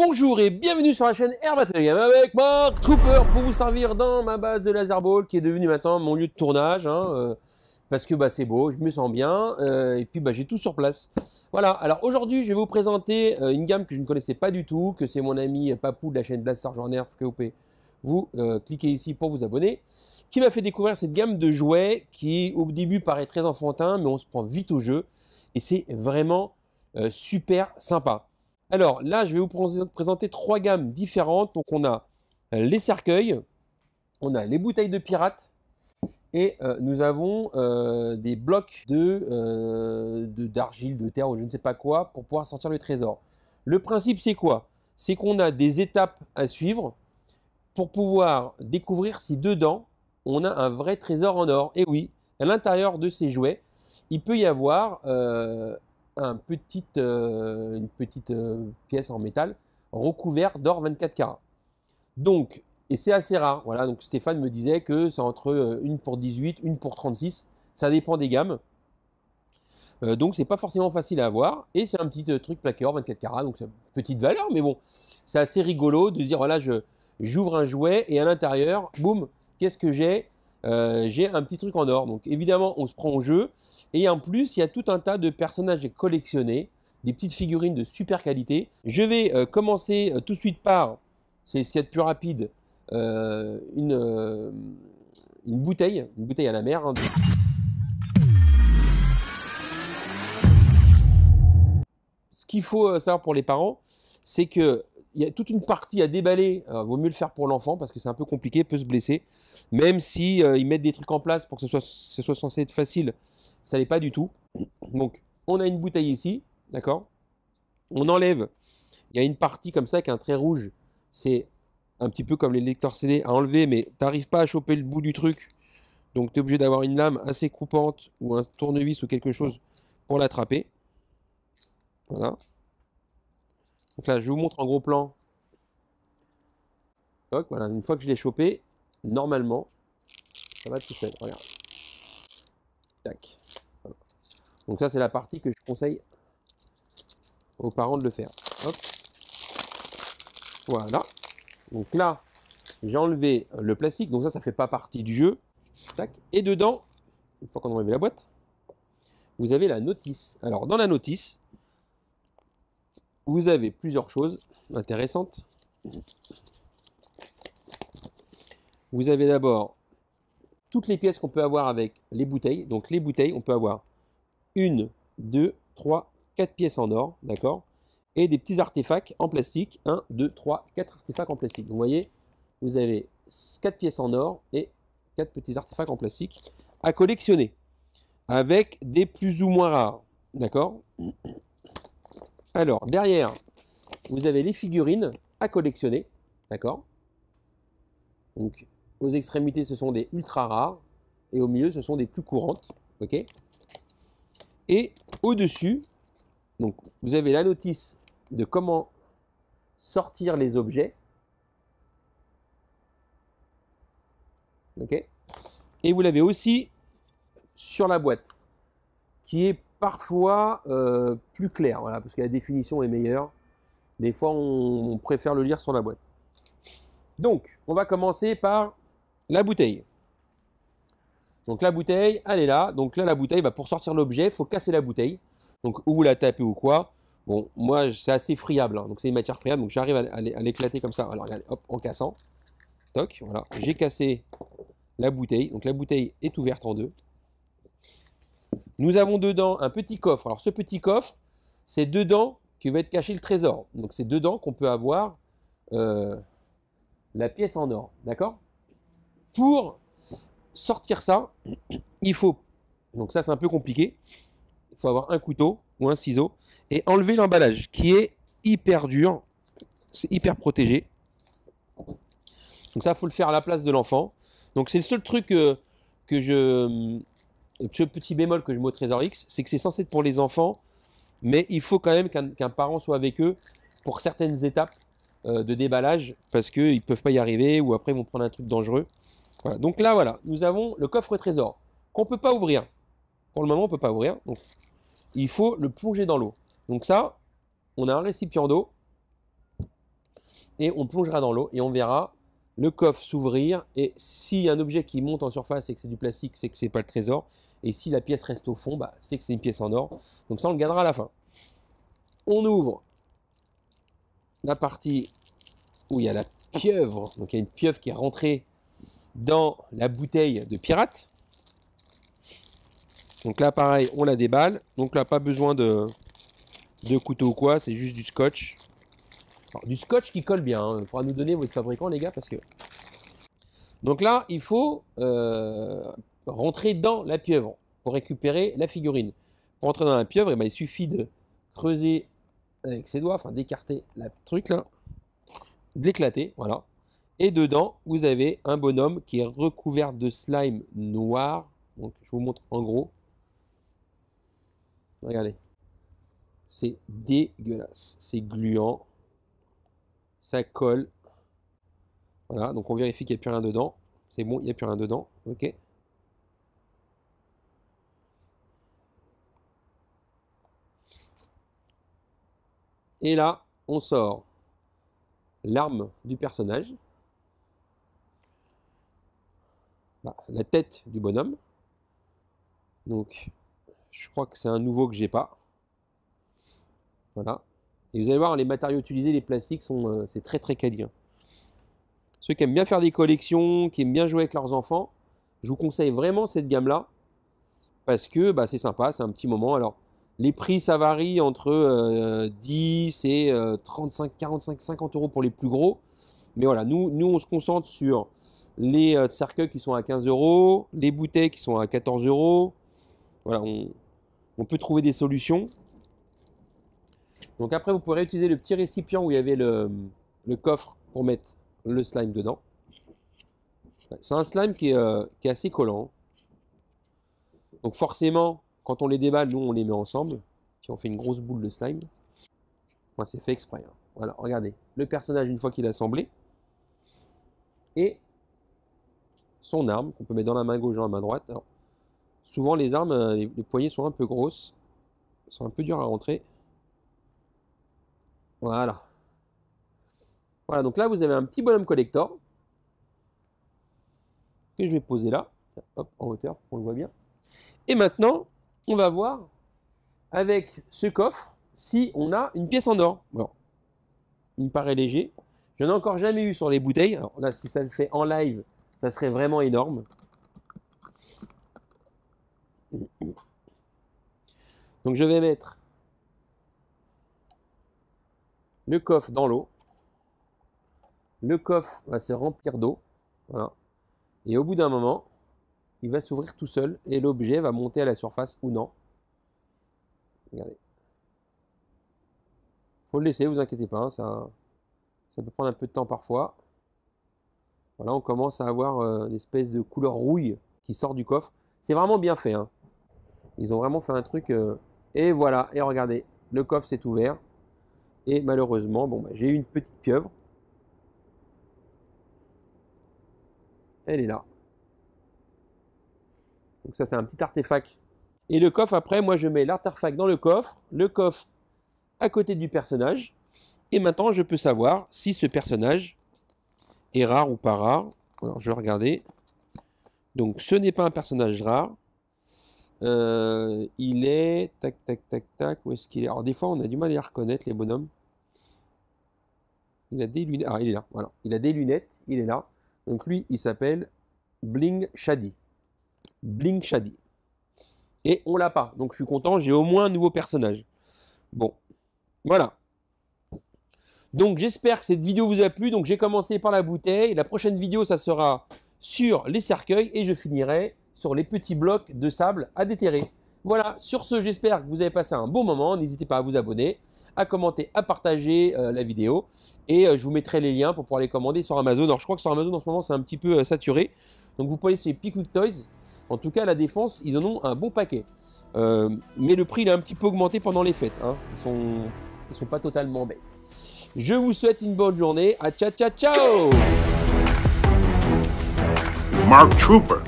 Bonjour et bienvenue sur la chaîne Herbattle Game avec Mark Trooper pour vous servir dans ma base de Laser Ball qui est devenue maintenant mon lieu de tournage parce que c'est beau, je me sens bien et puis j'ai tout sur place. Voilà, alors aujourd'hui je vais vous présenter une gamme que je ne connaissais pas du tout, que c'est mon ami Papou de la chaîne Blast Sergent Nerf KOP. Vous cliquez ici pour vous abonner, qui m'a fait découvrir cette gamme de jouets qui au début paraît très enfantin mais on se prend vite au jeu et c'est vraiment super sympa. Alors là, je vais vous présenter trois gammes différentes. Donc on a les cercueils, on a les bouteilles de pirates et nous avons des blocs d'argile, de terre ou je ne sais pas quoi pour pouvoir sortir le trésor. Le principe c'est quoi? C'est qu'on a des étapes à suivre pour pouvoir découvrir si dedans on a un vrai trésor en or. Et oui, à l'intérieur de ces jouets, il peut y avoir une petite pièce en métal recouverte d'or 24 carats. Donc, et c'est assez rare. Voilà, donc Stéphane me disait que c'est entre une pour 18, une pour 36. Ça dépend des gammes. Donc, c'est pas forcément facile à avoir. Et c'est un petit truc plaqué or 24 carats. Donc, c'est une petite valeur. Mais bon, c'est assez rigolo de se dire voilà, j'ouvre un jouet et à l'intérieur, boum, qu'est-ce que j'ai? J'ai un petit truc en or. Donc, évidemment, on se prend au jeu. Et en plus, il y a tout un tas de personnages à collectionner, des petites figurines de super qualité. Je vais commencer tout de suite par, c'est ce qu'il y a de plus rapide, une bouteille à la mer. Ce qu'il faut savoir pour les parents, c'est qu'il y a toute une partie à déballer. Vaut mieux le faire pour l'enfant parce que c'est un peu compliqué, peut se blesser. Même si ils mettent des trucs en place pour que ce soit censé être facile, ça n'est pas du tout. Donc, on a une bouteille ici, d'accord? On enlève. Il y a une partie comme ça avec un trait rouge. C'est un petit peu comme les lecteurs CD à enlever, mais tu n'arrives pas à choper le bout du truc. Donc, tu es obligé d'avoir une lame assez coupante ou un tournevis ou quelque chose pour l'attraper. Voilà. Donc là, je vous montre en gros plan. Donc, voilà, une fois que je l'ai chopé, normalement, ça va tout seul. Regarde. Tac. Voilà. Donc ça, c'est la partie que je conseille aux parents de le faire. Hop. Voilà. Donc là, j'ai enlevé le plastique. Donc ça fait pas partie du jeu. Tac. Et dedans, une fois qu'on a enlevé la boîte, vous avez la notice. Alors, dans la notice, vous avez plusieurs choses intéressantes. Vous avez d'abord toutes les pièces qu'on peut avoir avec les bouteilles. Donc les bouteilles, on peut avoir 1, 2, 3, 4 pièces en or, d'accord? Et des petits artefacts en plastique. 1, 2, 3, 4 artefacts en plastique. Donc, vous voyez, vous avez 4 pièces en or et 4 petits artefacts en plastique à collectionner. Avec des plus ou moins rares, d'accord? Alors, derrière, vous avez les figurines à collectionner, d'accord? Donc, aux extrémités, ce sont des ultra rares. Et au milieu, ce sont des plus courantes, ok? Et au-dessus, donc, vous avez la notice de comment sortir les objets. Ok? Et vous l'avez aussi sur la boîte, qui est parfois plus claire, voilà, parce que la définition est meilleure. Des fois, on préfère le lire sur la boîte. Donc, on va commencer par la bouteille. Donc, la bouteille, elle est là. Donc là, la bouteille, pour sortir l'objet, il faut casser la bouteille. Donc, ou vous la tapez ou quoi. Bon, moi, c'est assez friable. Hein, donc, c'est une matière friable. Donc, j'arrive à l'éclater comme ça. Alors, regardez, hop, en cassant. Toc, voilà. J'ai cassé la bouteille. Donc, la bouteille est ouverte en deux. Nous avons dedans un petit coffre. Alors, ce petit coffre, c'est dedans que va être caché le trésor. Donc, c'est dedans qu'on peut avoir la pièce en or. D'accord? Pour sortir ça, il faut... Donc, ça, c'est un peu compliqué. Il faut avoir un couteau ou un ciseau et enlever l'emballage qui est hyper dur, c'est hyper protégé. Donc ça, il faut le faire à la place de l'enfant. Donc c'est le seul truc ce petit bémol que je mets au Trésor X, c'est que c'est censé être pour les enfants, mais il faut quand même qu'un parent soit avec eux pour certaines étapes de déballage parce qu'ils ne peuvent pas y arriver ou après ils vont prendre un truc dangereux. Voilà. Donc là, voilà, nous avons le coffre trésor qu'on ne peut pas ouvrir. Pour le moment, on ne peut pas ouvrir. Donc, il faut le plonger dans l'eau. Donc ça, on a un récipient d'eau et on plongera dans l'eau et on verra le coffre s'ouvrir. Et s'il y a un objet qui monte en surface et que c'est du plastique, c'est que c'est pas le trésor. Et si la pièce reste au fond, bah, c'est que c'est une pièce en or. Donc ça, on le gardera à la fin. On ouvre la partie où il y a la pieuvre. Donc il y a une pieuvre qui est rentrée dans la bouteille de pirate. Donc là, pareil, on la déballe. Donc là, pas besoin de couteau ou quoi, c'est juste du scotch. Alors, du scotch qui colle bien. Il faudra nous donner votre fabricant, les gars, parce que... Donc là, il faut rentrer dans la pieuvre pour récupérer la figurine. Pour rentrer dans la pieuvre, il suffit de creuser avec ses doigts, enfin d'écarter le truc là, d'éclater, voilà. Et dedans, vous avez un bonhomme qui est recouvert de slime noir. Donc, je vous montre en gros. Regardez. C'est dégueulasse. C'est gluant. Ça colle. Voilà, donc on vérifie qu'il n'y a plus rien dedans. C'est bon, il n'y a plus rien dedans. Ok. Et là, on sort l'arme du personnage. La tête du bonhomme. Donc, je crois que c'est un nouveau que j'ai pas. Voilà. Et vous allez voir, les matériaux utilisés, les plastiques, c'est très très quali. Ceux qui aiment bien faire des collections, qui aiment bien jouer avec leurs enfants, je vous conseille vraiment cette gamme-là. Parce que c'est sympa, c'est un petit moment. Alors, les prix, ça varie entre 10 et 35, 45, 50 euros pour les plus gros. Mais voilà, nous on se concentre sur les cercueils qui sont à 15 euros, les bouteilles qui sont à 14 euros. Voilà, on peut trouver des solutions. Donc après, vous pourrez utiliser le petit récipient où il y avait le coffre pour mettre le slime dedans. C'est un slime qui est assez collant. Donc forcément, quand on les déballe, nous on les met ensemble. Puis on fait une grosse boule de slime. Moi, c'est fait exprès. Voilà, regardez. Le personnage, une fois qu'il est assemblé. Et son arme, qu'on peut mettre dans la main gauche, dans la main droite. Alors, souvent, les armes, les poignées sont un peu grosses. Elles sont un peu dures à rentrer. Voilà. Voilà, donc là, vous avez un petit bonhomme collector. Que je vais poser là. Hop, en hauteur, pour qu'on le voit bien. Et maintenant, on va voir avec ce coffre si on a une pièce en or. Bon, il me paraît léger. Je n'en ai encore jamais eu sur les bouteilles. Alors là, si ça le fait en live, ça serait vraiment énorme. Donc je vais mettre le coffre dans l'eau. Le coffre va se remplir d'eau. Voilà. Et au bout d'un moment, il va s'ouvrir tout seul et l'objet va monter à la surface ou non. Regardez. Faut le laisser, vous inquiétez pas, hein, ça peut prendre un peu de temps parfois. Voilà, on commence à avoir une espèce de couleur rouille qui sort du coffre. C'est vraiment bien fait. Hein. Ils ont vraiment fait un truc. Et voilà, et regardez, le coffre s'est ouvert. Et malheureusement, j'ai eu une petite pieuvre. Elle est là. Donc ça, c'est un petit artefact. Et le coffre, après, moi, je mets l'artefact dans le coffre à côté du personnage. Et maintenant, je peux savoir si ce personnage est rare ou pas rare. Alors, je vais regarder. Donc, ce n'est pas un personnage rare. Il est... Tac, tac, tac, tac. Où est-ce qu'il est? Alors, des fois, on a du mal à les reconnaître, les bonhommes. Il a des lunettes. Ah, il est là. Voilà. Il a des lunettes. Il est là. Donc, lui, il s'appelle Bling Shady. Bling Shady. Et on l'a pas. Donc, je suis content. J'ai au moins un nouveau personnage. Bon. Voilà. Donc, j'espère que cette vidéo vous a plu. Donc, j'ai commencé par la bouteille. La prochaine vidéo, ça sera sur les cercueils. Et je finirai sur les petits blocs de sable à déterrer. Voilà. Sur ce, j'espère que vous avez passé un bon moment. N'hésitez pas à vous abonner, à commenter, à partager la vidéo. Et je vous mettrai les liens pour pouvoir les commander sur Amazon. Alors, je crois que sur Amazon, en ce moment, c'est un petit peu saturé. Donc, vous pouvez aller sur Pickwick Toys. En tout cas, à la Défense, ils en ont un bon paquet. Mais le prix, il a un petit peu augmenté pendant les fêtes. Hein. Ils sont pas totalement bêtes. Je vous souhaite une bonne journée. À ciao, ciao, ciao! Mark Trooper.